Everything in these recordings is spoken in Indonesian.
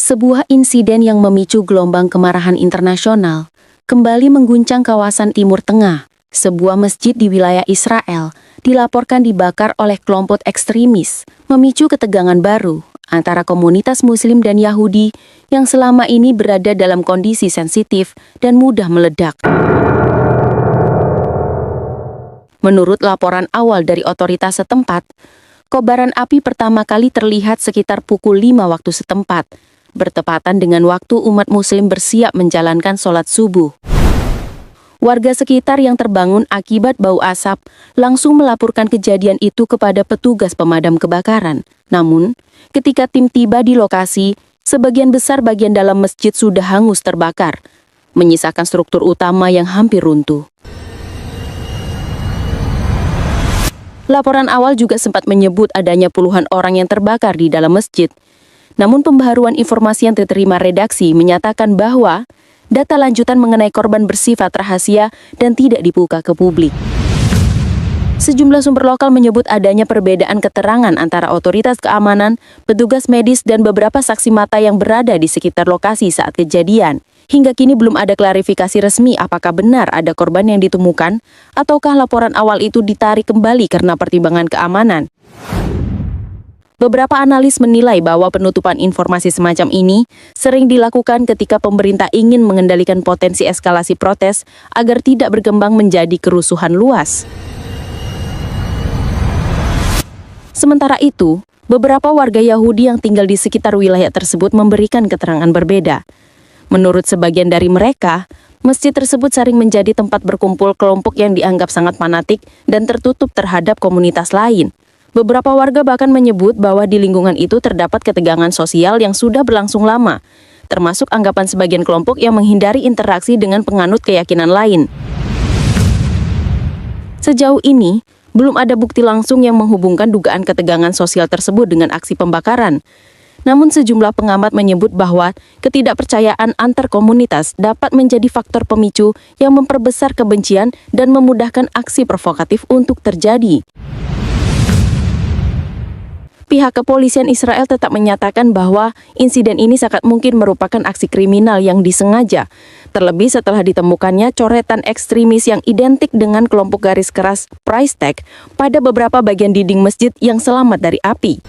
Sebuah insiden yang memicu gelombang kemarahan internasional kembali mengguncang kawasan Timur Tengah. Sebuah masjid di wilayah Israel dilaporkan dibakar oleh kelompok ekstremis, memicu ketegangan baru antara komunitas Muslim dan Yahudi yang selama ini berada dalam kondisi sensitif dan mudah meledak. Menurut laporan awal dari otoritas setempat, kobaran api pertama kali terlihat sekitar pukul 5 waktu setempat, bertepatan dengan waktu umat Muslim bersiap menjalankan sholat subuh. Warga sekitar yang terbangun akibat bau asap langsung melaporkan kejadian itu kepada petugas pemadam kebakaran. Namun, ketika tim tiba di lokasi, sebagian besar bagian dalam masjid sudah hangus terbakar, menyisakan struktur utama yang hampir runtuh. Laporan awal juga sempat menyebut adanya puluhan orang yang terbakar di dalam masjid. Namun pembaharuan informasi yang diterima redaksi menyatakan bahwa data lanjutan mengenai korban bersifat rahasia dan tidak dibuka ke publik. Sejumlah sumber lokal menyebut adanya perbedaan keterangan antara otoritas keamanan, petugas medis, dan beberapa saksi mata yang berada di sekitar lokasi saat kejadian. Hingga kini belum ada klarifikasi resmi apakah benar ada korban yang ditemukan ataukah laporan awal itu ditarik kembali karena pertimbangan keamanan. Beberapa analis menilai bahwa penutupan informasi semacam ini sering dilakukan ketika pemerintah ingin mengendalikan potensi eskalasi protes agar tidak berkembang menjadi kerusuhan luas. Sementara itu, beberapa warga Yahudi yang tinggal di sekitar wilayah tersebut memberikan keterangan berbeda. Menurut sebagian dari mereka, masjid tersebut sering menjadi tempat berkumpul kelompok yang dianggap sangat fanatik dan tertutup terhadap komunitas lain. Beberapa warga bahkan menyebut bahwa di lingkungan itu terdapat ketegangan sosial yang sudah berlangsung lama, termasuk anggapan sebagian kelompok yang menghindari interaksi dengan penganut keyakinan lain. Sejauh ini, belum ada bukti langsung yang menghubungkan dugaan ketegangan sosial tersebut dengan aksi pembakaran. Namun sejumlah pengamat menyebut bahwa ketidakpercayaan antar komunitas dapat menjadi faktor pemicu yang memperbesar kebencian dan memudahkan aksi provokatif untuk terjadi. Pihak kepolisian Israel tetap menyatakan bahwa insiden ini sangat mungkin merupakan aksi kriminal yang disengaja, terlebih setelah ditemukannya coretan ekstremis yang identik dengan kelompok garis keras price tag pada beberapa bagian dinding masjid yang selamat dari api.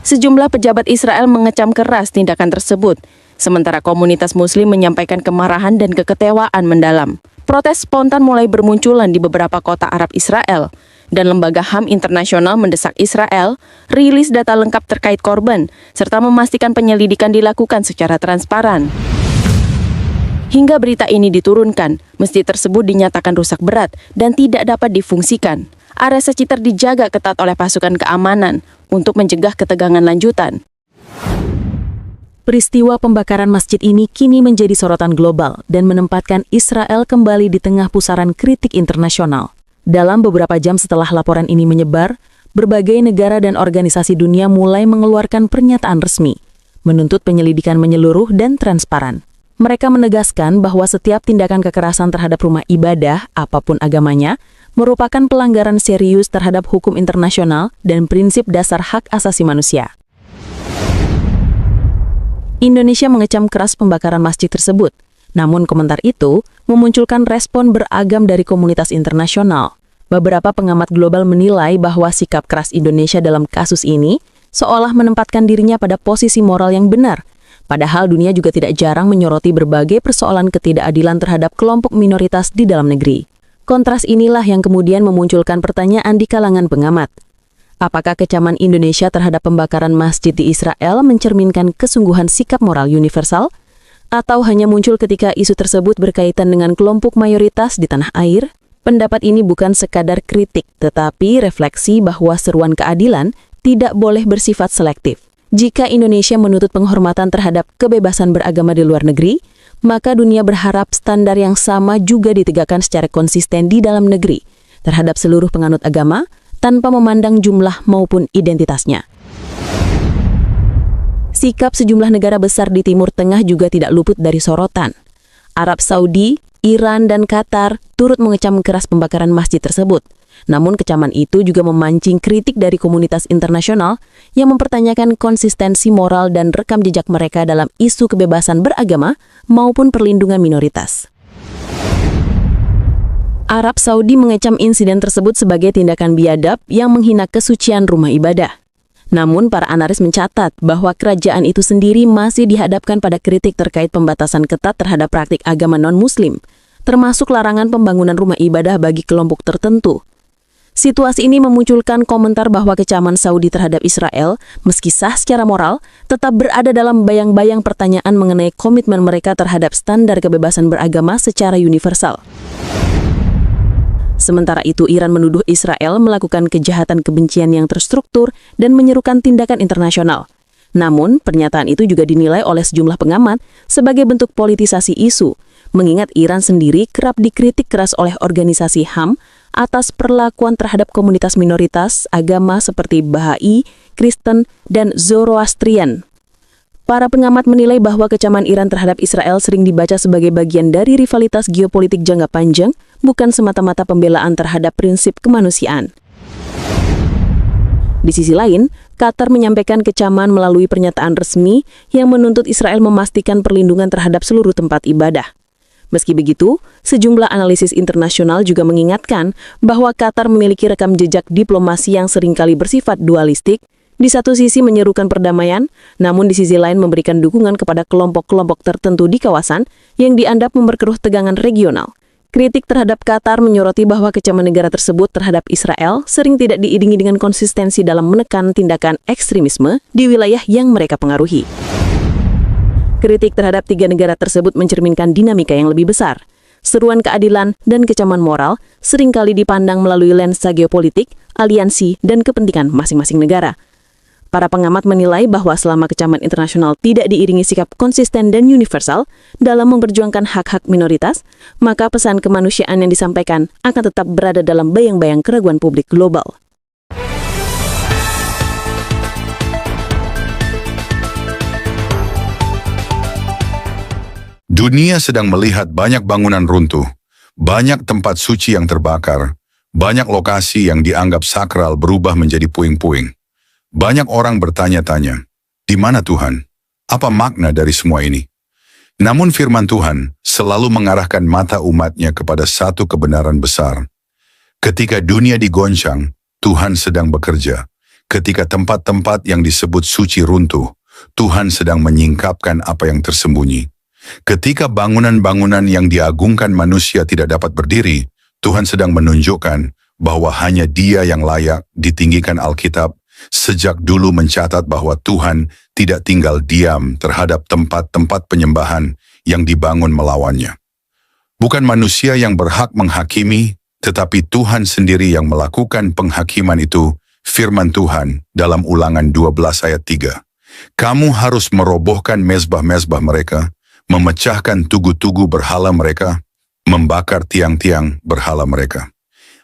Sejumlah pejabat Israel mengecam keras tindakan tersebut, sementara komunitas Muslim menyampaikan kemarahan dan kekecewaan mendalam. Protes spontan mulai bermunculan di beberapa kota Arab Israel, dan lembaga HAM internasional mendesak Israel rilis data lengkap terkait korban, serta memastikan penyelidikan dilakukan secara transparan. Hingga berita ini diturunkan, masjid tersebut dinyatakan rusak berat dan tidak dapat difungsikan. Area sekitar dijaga ketat oleh pasukan keamanan untuk mencegah ketegangan lanjutan. Peristiwa pembakaran masjid ini kini menjadi sorotan global dan menempatkan Israel kembali di tengah pusaran kritik internasional. Dalam beberapa jam setelah laporan ini menyebar, berbagai negara dan organisasi dunia mulai mengeluarkan pernyataan resmi, menuntut penyelidikan menyeluruh dan transparan. Mereka menegaskan bahwa setiap tindakan kekerasan terhadap rumah ibadah, apapun agamanya, merupakan pelanggaran serius terhadap hukum internasional dan prinsip dasar hak asasi manusia. Indonesia mengecam keras pembakaran masjid tersebut. Namun komentar itu memunculkan respon beragam dari komunitas internasional. Beberapa pengamat global menilai bahwa sikap keras Indonesia dalam kasus ini seolah menempatkan dirinya pada posisi moral yang benar. Padahal dunia juga tidak jarang menyoroti berbagai persoalan ketidakadilan terhadap kelompok minoritas di dalam negeri. Kontras inilah yang kemudian memunculkan pertanyaan di kalangan pengamat. Apakah kecaman Indonesia terhadap pembakaran masjid di Israel mencerminkan kesungguhan sikap moral universal? Atau hanya muncul ketika isu tersebut berkaitan dengan kelompok mayoritas di tanah air? Pendapat ini bukan sekadar kritik, tetapi refleksi bahwa seruan keadilan tidak boleh bersifat selektif. Jika Indonesia menuntut penghormatan terhadap kebebasan beragama di luar negeri, maka dunia berharap standar yang sama juga ditegakkan secara konsisten di dalam negeri terhadap seluruh penganut agama tanpa memandang jumlah maupun identitasnya. Sikap sejumlah negara besar di Timur Tengah juga tidak luput dari sorotan. Arab Saudi, Iran, dan Qatar turut mengecam keras pembakaran masjid tersebut. Namun kecaman itu juga memancing kritik dari komunitas internasional yang mempertanyakan konsistensi moral dan rekam jejak mereka dalam isu kebebasan beragama maupun perlindungan minoritas. Arab Saudi mengecam insiden tersebut sebagai tindakan biadab yang menghina kesucian rumah ibadah. Namun, para analis mencatat bahwa kerajaan itu sendiri masih dihadapkan pada kritik terkait pembatasan ketat terhadap praktik agama non-Muslim, termasuk larangan pembangunan rumah ibadah bagi kelompok tertentu. Situasi ini memunculkan komentar bahwa kecaman Saudi terhadap Israel, meski sah secara moral, tetap berada dalam bayang-bayang pertanyaan mengenai komitmen mereka terhadap standar kebebasan beragama secara universal. Sementara itu, Iran menuduh Israel melakukan kejahatan kebencian yang terstruktur dan menyerukan tindakan internasional. Namun, pernyataan itu juga dinilai oleh sejumlah pengamat sebagai bentuk politisasi isu, mengingat Iran sendiri kerap dikritik keras oleh organisasi HAM atas perlakuan terhadap komunitas minoritas agama seperti Bahai, Kristen, dan Zoroastrian. Para pengamat menilai bahwa kecaman Iran terhadap Israel sering dibaca sebagai bagian dari rivalitas geopolitik jangka panjang, bukan semata-mata pembelaan terhadap prinsip kemanusiaan. Di sisi lain, Qatar menyampaikan kecaman melalui pernyataan resmi yang menuntut Israel memastikan perlindungan terhadap seluruh tempat ibadah. Meski begitu, sejumlah analisis internasional juga mengingatkan bahwa Qatar memiliki rekam jejak diplomasi yang seringkali bersifat dualistik, di satu sisi menyerukan perdamaian, namun di sisi lain memberikan dukungan kepada kelompok-kelompok tertentu di kawasan yang dianggap memperkeruh tegangan regional. Kritik terhadap Qatar menyoroti bahwa kecaman negara tersebut terhadap Israel sering tidak diiringi dengan konsistensi dalam menekan tindakan ekstremisme di wilayah yang mereka pengaruhi. Kritik terhadap tiga negara tersebut mencerminkan dinamika yang lebih besar. Seruan keadilan dan kecaman moral seringkali dipandang melalui lensa geopolitik, aliansi, dan kepentingan masing-masing negara. Para pengamat menilai bahwa selama kecaman internasional tidak diiringi sikap konsisten dan universal dalam memperjuangkan hak-hak minoritas, maka pesan kemanusiaan yang disampaikan akan tetap berada dalam bayang-bayang keraguan publik global. Dunia sedang melihat banyak bangunan runtuh, banyak tempat suci yang terbakar, banyak lokasi yang dianggap sakral berubah menjadi puing-puing. Banyak orang bertanya-tanya, di mana Tuhan? Apa makna dari semua ini? Namun firman Tuhan selalu mengarahkan mata umatnya kepada satu kebenaran besar. Ketika dunia digoncang, Tuhan sedang bekerja. Ketika tempat-tempat yang disebut suci runtuh, Tuhan sedang menyingkapkan apa yang tersembunyi. Ketika bangunan-bangunan yang diagungkan manusia tidak dapat berdiri, Tuhan sedang menunjukkan bahwa hanya Dia yang layak. Ditinggikan Alkitab sejak dulu mencatat bahwa Tuhan tidak tinggal diam terhadap tempat-tempat penyembahan yang dibangun melawannya. Bukan manusia yang berhak menghakimi, tetapi Tuhan sendiri yang melakukan penghakiman itu. Firman Tuhan dalam Ulangan 12 ayat 3. Kamu harus merobohkan mezbah-mezbah mereka, memecahkan tugu-tugu berhala mereka, membakar tiang-tiang berhala mereka.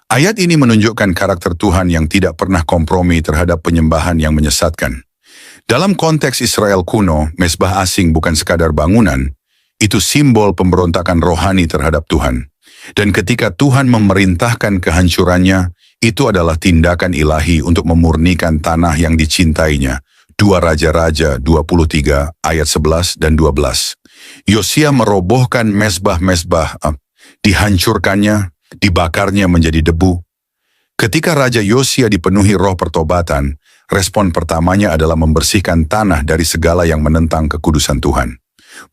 Ayat ini menunjukkan karakter Tuhan yang tidak pernah kompromi terhadap penyembahan yang menyesatkan. Dalam konteks Israel kuno, mezbah asing bukan sekadar bangunan, itu simbol pemberontakan rohani terhadap Tuhan. Dan ketika Tuhan memerintahkan kehancurannya, itu adalah tindakan ilahi untuk memurnikan tanah yang dicintainya. 2 Raja-Raja 23 ayat 11 dan 12. Yosia merobohkan mezbah-mezbah, dihancurkannya, dibakarnya menjadi debu. Ketika Raja Yosia dipenuhi roh pertobatan, respon pertamanya adalah membersihkan tanah dari segala yang menentang kekudusan Tuhan.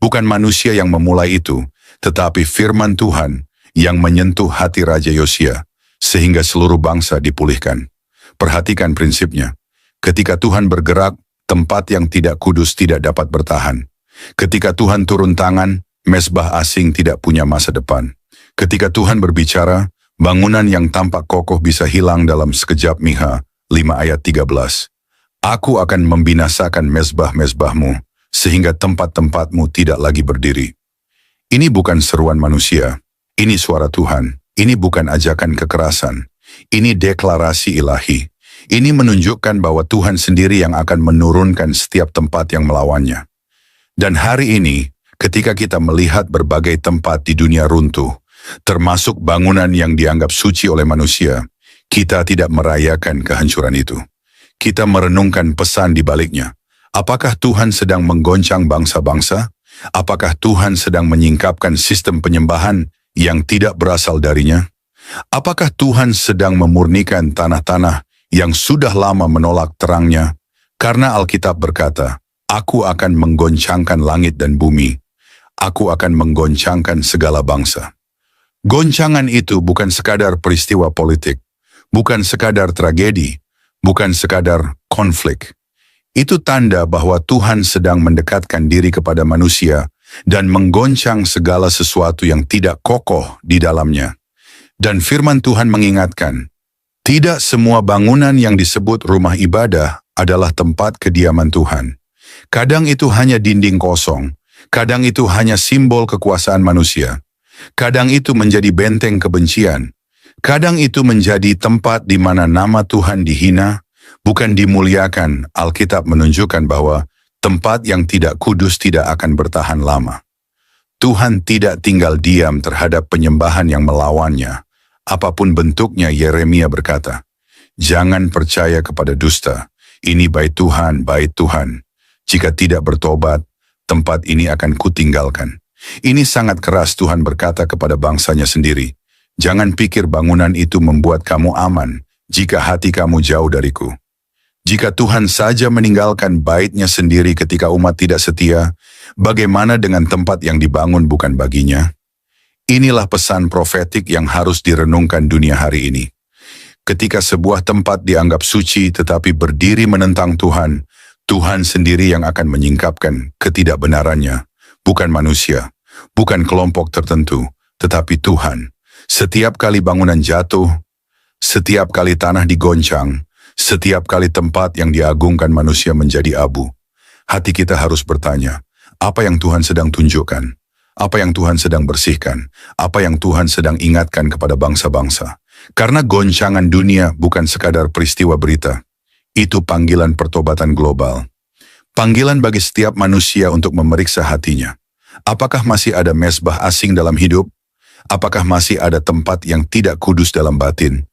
Bukan manusia yang memulai itu, tetapi firman Tuhan yang menyentuh hati Raja Yosia, sehingga seluruh bangsa dipulihkan. Perhatikan prinsipnya. Ketika Tuhan bergerak, tempat yang tidak kudus tidak dapat bertahan. Ketika Tuhan turun tangan, mezbah asing tidak punya masa depan. Ketika Tuhan berbicara, bangunan yang tampak kokoh bisa hilang dalam sekejap. Miha 5 ayat 13. Aku akan membinasakan mezbah-mezbahmu, sehingga tempat-tempatmu tidak lagi berdiri. Ini bukan seruan manusia, ini suara Tuhan. Ini bukan ajakan kekerasan, ini deklarasi ilahi. Ini menunjukkan bahwa Tuhan sendiri yang akan menurunkan setiap tempat yang melawannya. Dan hari ini, ketika kita melihat berbagai tempat di dunia runtuh, termasuk bangunan yang dianggap suci oleh manusia, Kita tidak merayakan kehancuran itu. Kita merenungkan pesan di baliknya. Apakah Tuhan sedang menggoncang bangsa-bangsa? Apakah Tuhan sedang menyingkapkan sistem penyembahan yang tidak berasal darinya? Apakah Tuhan sedang memurnikan tanah-tanah yang sudah lama menolak terangnya? Karena Alkitab berkata, "Aku akan menggoncangkan langit dan bumi. Aku akan menggoncangkan segala bangsa." Goncangan itu bukan sekadar peristiwa politik, bukan sekadar tragedi, bukan sekadar konflik. Itu tanda bahwa Tuhan sedang mendekatkan diri kepada manusia dan menggoncang segala sesuatu yang tidak kokoh di dalamnya. Dan firman Tuhan mengingatkan, tidak semua bangunan yang disebut rumah ibadah adalah tempat kediaman Tuhan. Kadang itu hanya dinding kosong, kadang itu hanya simbol kekuasaan manusia, kadang itu menjadi benteng kebencian, kadang itu menjadi tempat di mana nama Tuhan dihina, bukan dimuliakan. Alkitab menunjukkan bahwa tempat yang tidak kudus tidak akan bertahan lama. Tuhan tidak tinggal diam terhadap penyembahan yang melawannya. Apapun bentuknya, Yeremia berkata, "Jangan percaya kepada dusta. Ini bait Tuhan, bait Tuhan. Jika tidak bertobat, tempat ini akan kutinggalkan." Ini sangat keras Tuhan berkata kepada bangsanya sendiri. Jangan pikir bangunan itu membuat kamu aman jika hati kamu jauh dariku. Jika Tuhan saja meninggalkan bait-Nya sendiri ketika umat tidak setia, bagaimana dengan tempat yang dibangun bukan baginya? Inilah pesan profetik yang harus direnungkan dunia hari ini. Ketika sebuah tempat dianggap suci tetapi berdiri menentang Tuhan, Tuhan sendiri yang akan menyingkapkan ketidakbenarannya, bukan manusia, bukan kelompok tertentu, tetapi Tuhan. Setiap kali bangunan jatuh, setiap kali tanah digoncang, setiap kali tempat yang diagungkan manusia menjadi abu, hati kita harus bertanya, apa yang Tuhan sedang tunjukkan? Apa yang Tuhan sedang bersihkan? Apa yang Tuhan sedang ingatkan kepada bangsa-bangsa? Karena goncangan dunia bukan sekadar peristiwa berita. Itu panggilan pertobatan global. Panggilan bagi setiap manusia untuk memeriksa hatinya. Apakah masih ada mezbah asing dalam hidup? Apakah masih ada tempat yang tidak kudus dalam batin?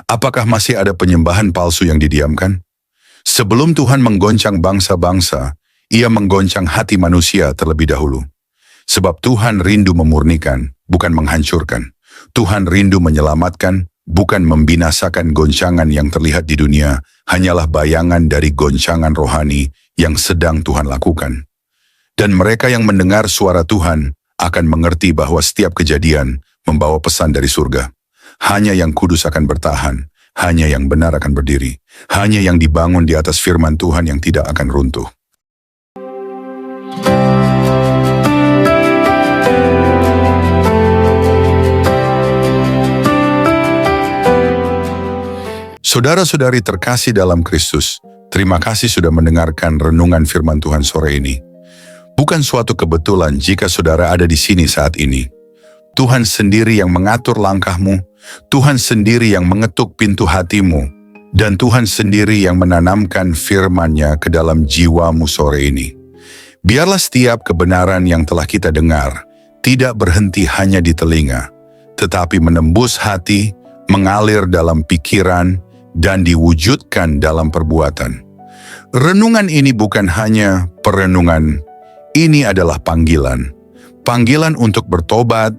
Apakah masih ada penyembahan palsu yang didiamkan? Sebelum Tuhan menggoncang bangsa-bangsa, Ia menggoncang hati manusia terlebih dahulu. Sebab Tuhan rindu memurnikan, bukan menghancurkan. Tuhan rindu menyelamatkan, bukan membinasakan. Goncangan yang terlihat di dunia hanyalah bayangan dari goncangan rohani yang sedang Tuhan lakukan. Dan mereka yang mendengar suara Tuhan akan mengerti bahwa setiap kejadian membawa pesan dari surga. Hanya yang kudus akan bertahan, hanya yang benar akan berdiri, hanya yang dibangun di atas firman Tuhan yang tidak akan runtuh. Saudara-saudari terkasih dalam Kristus, terima kasih sudah mendengarkan renungan firman Tuhan sore ini. Bukan suatu kebetulan jika saudara ada di sini saat ini. Tuhan sendiri yang mengatur langkahmu, Tuhan sendiri yang mengetuk pintu hatimu, dan Tuhan sendiri yang menanamkan firman-Nya ke dalam jiwamu sore ini. Biarlah setiap kebenaran yang telah kita dengar tidak berhenti hanya di telinga, tetapi menembus hati, mengalir dalam pikiran, dan diwujudkan dalam perbuatan. Renungan ini bukan hanya perenungan, ini adalah panggilan. Panggilan untuk bertobat,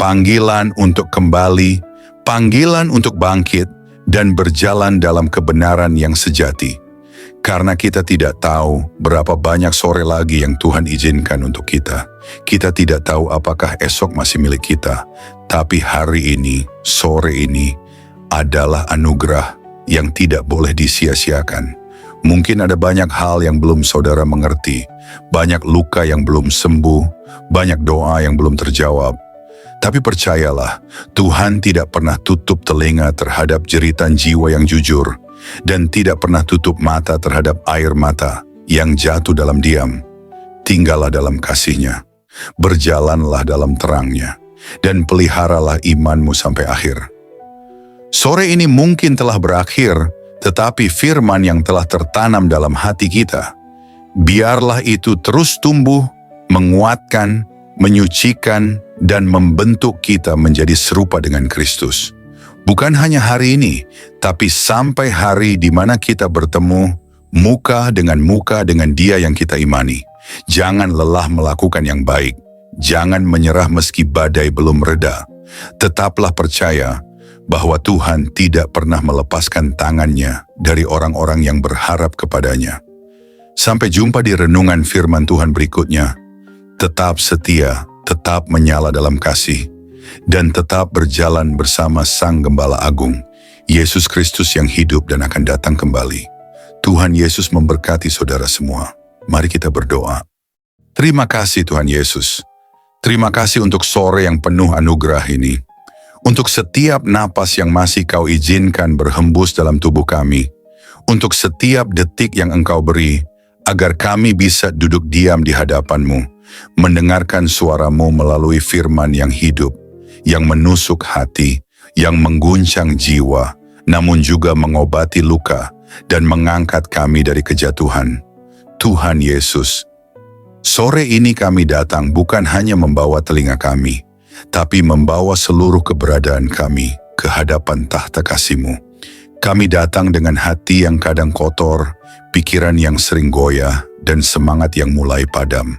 panggilan untuk kembali, panggilan untuk bangkit, dan berjalan dalam kebenaran yang sejati. Karena kita tidak tahu berapa banyak sore lagi yang Tuhan izinkan untuk kita. Kita tidak tahu apakah esok masih milik kita. Tapi hari ini, sore ini, adalah anugerah yang tidak boleh disia-siakan. Mungkin ada banyak hal yang belum saudara mengerti, banyak luka yang belum sembuh, banyak doa yang belum terjawab. Tapi percayalah, Tuhan tidak pernah tutup telinga terhadap jeritan jiwa yang jujur, dan tidak pernah tutup mata terhadap air mata yang jatuh dalam diam. Tinggallah dalam kasih-Nya, berjalanlah dalam terang-Nya, dan peliharalah imanmu sampai akhir. Sore ini mungkin telah berakhir, tetapi firman yang telah tertanam dalam hati kita, biarlah itu terus tumbuh, menguatkan, menyucikan, dan membentuk kita menjadi serupa dengan Kristus. Bukan hanya hari ini, tapi sampai hari di mana kita bertemu muka dengan Dia yang kita imani. Jangan lelah melakukan yang baik. Jangan menyerah meski badai belum reda. Tetaplah percaya bahwa Tuhan tidak pernah melepaskan tangannya dari orang-orang yang berharap kepadanya. Sampai jumpa di renungan firman Tuhan berikutnya. Tetap setia, tetap menyala dalam kasih, dan tetap berjalan bersama Sang Gembala Agung, Yesus Kristus yang hidup dan akan datang kembali. Tuhan Yesus memberkati saudara semua. Mari kita berdoa. Terima kasih Tuhan Yesus. Terima kasih untuk sore yang penuh anugerah ini. Untuk setiap napas yang masih Kau izinkan berhembus dalam tubuh kami. Untuk setiap detik yang Engkau beri, agar kami bisa duduk diam di hadapan-Mu, mendengarkan suara-Mu melalui firman yang hidup, yang menusuk hati, yang mengguncang jiwa, namun juga mengobati luka dan mengangkat kami dari kejatuhan. Tuhan Yesus, sore ini kami datang bukan hanya membawa telinga kami, tapi membawa seluruh keberadaan kami ke hadapan tahta kasih-Mu. Kami datang dengan hati yang kadang kotor, pikiran yang sering goyah, dan semangat yang mulai padam.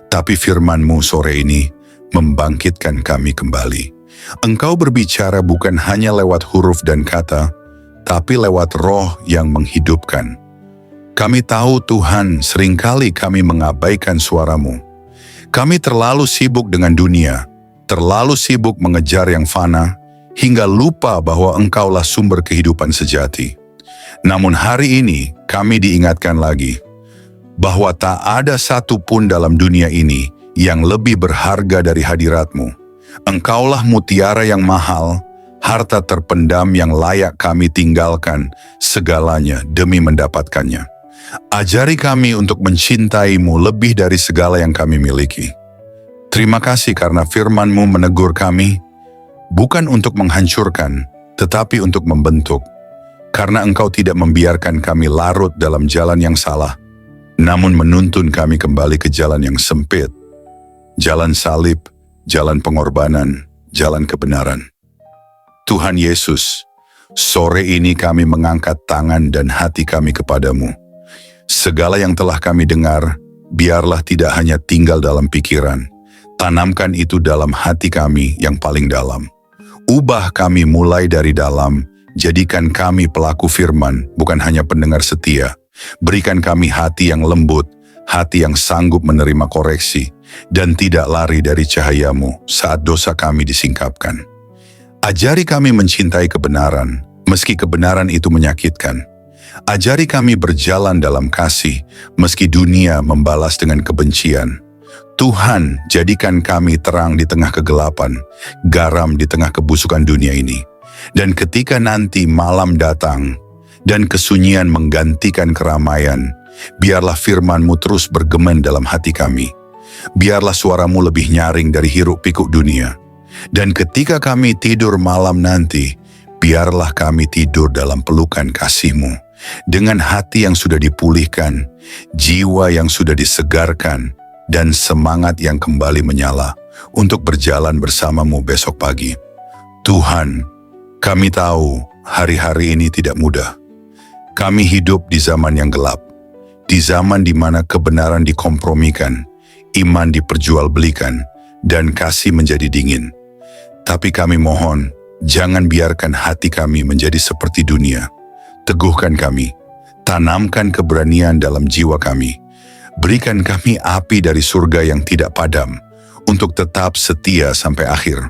Tapi firman-Mu sore ini membangkitkan kami kembali. Engkau berbicara bukan hanya lewat huruf dan kata, tapi lewat roh yang menghidupkan. Kami tahu Tuhan, seringkali kami mengabaikan suara-Mu. Kami terlalu sibuk dengan dunia, terlalu sibuk mengejar yang fana, hingga lupa bahwa Engkaulah sumber kehidupan sejati. Namun hari ini kami diingatkan lagi bahwa tak ada satu pun dalam dunia ini yang lebih berharga dari hadirat-Mu. Engkaulah mutiara yang mahal, harta terpendam yang layak kami tinggalkan segalanya demi mendapatkannya. Ajari kami untuk mencintai-Mu lebih dari segala yang kami miliki. Terima kasih karena firman-Mu menegur kami, bukan untuk menghancurkan, tetapi untuk membentuk. Karena Engkau tidak membiarkan kami larut dalam jalan yang salah, namun menuntun kami kembali ke jalan yang sempit, jalan salib, jalan pengorbanan, jalan kebenaran. Tuhan Yesus, sore ini kami mengangkat tangan dan hati kami kepadamu. Segala yang telah kami dengar, biarlah tidak hanya tinggal dalam pikiran, tanamkan itu dalam hati kami yang paling dalam. Ubah kami mulai dari dalam, jadikan kami pelaku firman, bukan hanya pendengar setia. Berikan kami hati yang lembut, hati yang sanggup menerima koreksi, dan tidak lari dari cahaya-Mu saat dosa kami disingkapkan. Ajari kami mencintai kebenaran, meski kebenaran itu menyakitkan. Ajari kami berjalan dalam kasih, meski dunia membalas dengan kebencian. Tuhan, jadikan kami terang di tengah kegelapan, garam di tengah kebusukan dunia ini. Dan ketika nanti malam datang, dan kesunyian menggantikan keramaian, biarlah firman-Mu terus bergema dalam hati kami. Biarlah suara-Mu lebih nyaring dari hiruk-pikuk dunia. Dan ketika kami tidur malam nanti, biarlah kami tidur dalam pelukan kasih-Mu. Dengan hati yang sudah dipulihkan, jiwa yang sudah disegarkan, dan semangat yang kembali menyala untuk berjalan bersama-Mu besok pagi. Tuhan, kami tahu hari-hari ini tidak mudah. Kami hidup di zaman yang gelap, di zaman di mana kebenaran dikompromikan, iman diperjualbelikan, dan kasih menjadi dingin. Tapi kami mohon, jangan biarkan hati kami menjadi seperti dunia. Teguhkan kami, tanamkan keberanian dalam jiwa kami. Berikan kami api dari surga yang tidak padam, untuk tetap setia sampai akhir.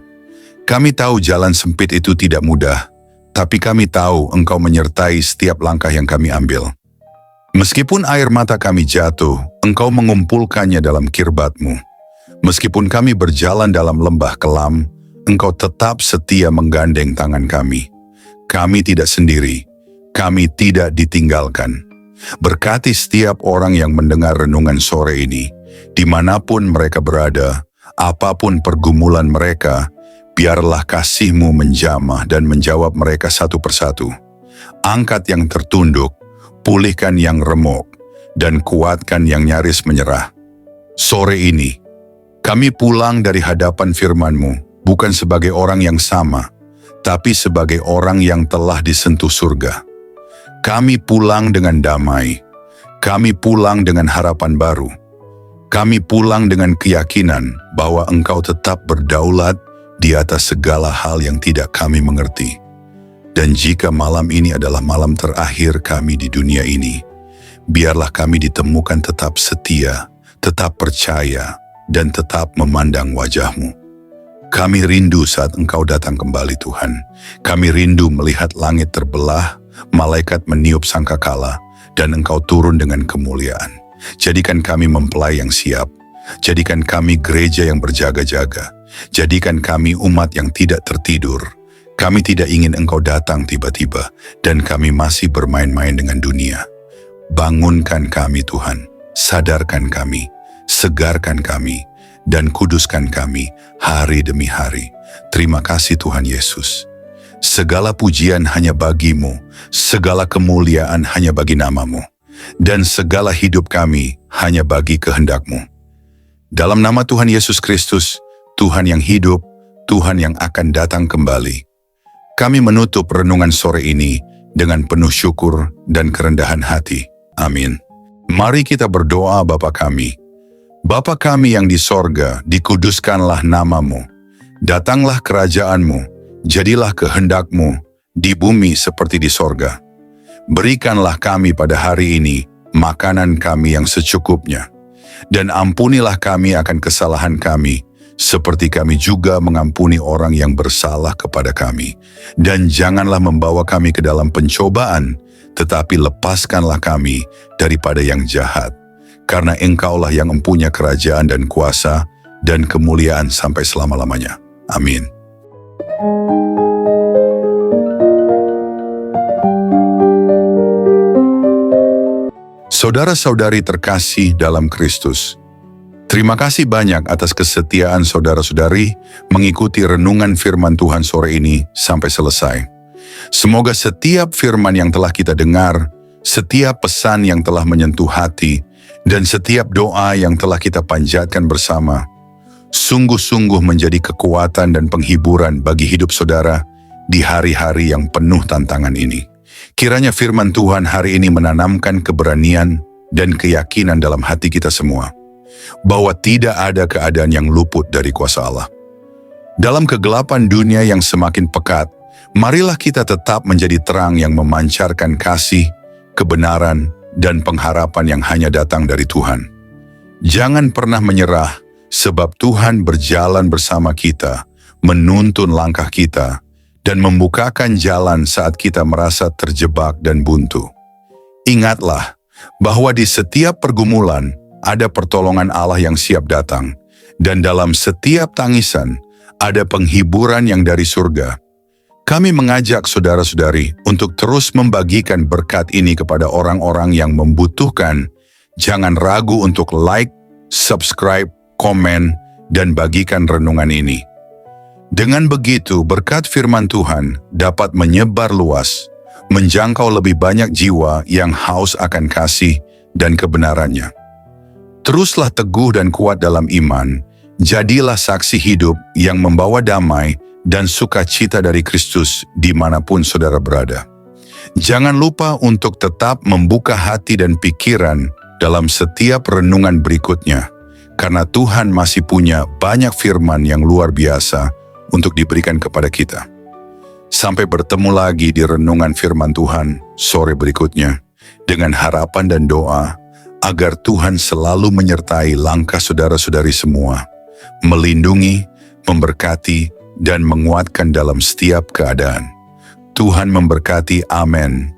Kami tahu jalan sempit itu tidak mudah, tapi kami tahu Engkau menyertai setiap langkah yang kami ambil. Meskipun air mata kami jatuh, Engkau mengumpulkannya dalam kirbat-Mu. Meskipun kami berjalan dalam lembah kelam, Engkau tetap setia menggandeng tangan kami. Kami tidak sendiri, kami tidak ditinggalkan. Berkati setiap orang yang mendengar renungan sore ini, dimanapun mereka berada, apapun pergumulan mereka, biarlah kasih-Mu menjamah dan menjawab mereka satu persatu. Angkat yang tertunduk, pulihkan yang remuk, dan kuatkan yang nyaris menyerah. Sore ini, kami pulang dari hadapan firman-Mu, bukan sebagai orang yang sama, tetapi sebagai orang yang telah disentuh surga. Kami pulang dengan damai. Kami pulang dengan harapan baru. Kami pulang dengan keyakinan bahwa Engkau tetap berdaulat di atas segala hal yang tidak kami mengerti. Dan jika malam ini adalah malam terakhir kami di dunia ini, biarlah kami ditemukan tetap setia, tetap percaya, dan tetap memandang wajah-Mu. Kami rindu saat Engkau datang kembali, Tuhan. Kami rindu melihat langit terbelah, malaikat meniup sangkakala, dan Engkau turun dengan kemuliaan. Jadikan kami mempelai yang siap. Jadikan kami gereja yang berjaga-jaga. Jadikan kami umat yang tidak tertidur. Kami tidak ingin Engkau datang tiba-tiba, dan kami masih bermain-main dengan dunia. Bangunkan kami, Tuhan. Sadarkan kami, segarkan kami, dan kuduskan kami hari demi hari. Terima kasih Tuhan Yesus. Segala pujian hanya bagi-Mu, segala kemuliaan hanya bagi nama-Mu, dan segala hidup kami hanya bagi kehendak-Mu. Dalam nama Tuhan Yesus Kristus, Tuhan yang hidup, Tuhan yang akan datang kembali, kami menutup renungan sore ini dengan penuh syukur dan kerendahan hati. Amin. Mari kita berdoa. Bapa kami. Bapa kami yang di sorga, dikuduskanlah nama-Mu. Datanglah kerajaan-Mu, jadilah kehendak-Mu di bumi seperti di sorga. Berikanlah kami pada hari ini makanan kami yang secukupnya. Dan ampunilah kami akan kesalahan kami, seperti kami juga mengampuni orang yang bersalah kepada kami. Dan janganlah membawa kami ke dalam pencobaan, tetapi lepaskanlah kami daripada yang jahat. Karena Engkaulah yang mempunyai kerajaan dan kuasa dan kemuliaan sampai selama-lamanya. Amin. Saudara-saudari terkasih dalam Kristus, terima kasih banyak atas kesetiaan saudara-saudari mengikuti renungan firman Tuhan sore ini sampai selesai. Semoga setiap firman yang telah kita dengar, setiap pesan yang telah menyentuh hati, dan setiap doa yang telah kita panjatkan bersama, sungguh-sungguh menjadi kekuatan dan penghiburan bagi hidup saudara di hari-hari yang penuh tantangan ini. Kiranya firman Tuhan hari ini menanamkan keberanian dan keyakinan dalam hati kita semua, bahwa tidak ada keadaan yang luput dari kuasa Allah. Dalam kegelapan dunia yang semakin pekat, marilah kita tetap menjadi terang yang memancarkan kasih, kebenaran, dan pengharapan yang hanya datang dari Tuhan. Jangan pernah menyerah, sebab Tuhan berjalan bersama kita, menuntun langkah kita, dan membukakan jalan saat kita merasa terjebak dan buntu. Ingatlah bahwa di setiap pergumulan ada pertolongan Allah yang siap datang, dan dalam setiap tangisan ada penghiburan yang dari surga. Kami mengajak saudara-saudari untuk terus membagikan berkat ini kepada orang-orang yang membutuhkan. Jangan ragu untuk like, subscribe, komen, dan bagikan renungan ini. Dengan begitu, berkat firman Tuhan dapat menyebar luas, menjangkau lebih banyak jiwa yang haus akan kasih dan kebenarannya. Teruslah teguh dan kuat dalam iman, jadilah saksi hidup yang membawa damai dan sukacita dari Kristus dimanapun saudara berada. Jangan lupa untuk tetap membuka hati dan pikiran dalam setiap renungan berikutnya, karena Tuhan masih punya banyak firman yang luar biasa untuk diberikan kepada kita. Sampai bertemu lagi di renungan firman Tuhan sore berikutnya, dengan harapan dan doa agar Tuhan selalu menyertai langkah saudara-saudari semua, melindungi, memberkati, dan menguatkan dalam setiap keadaan. Tuhan memberkati. Amin.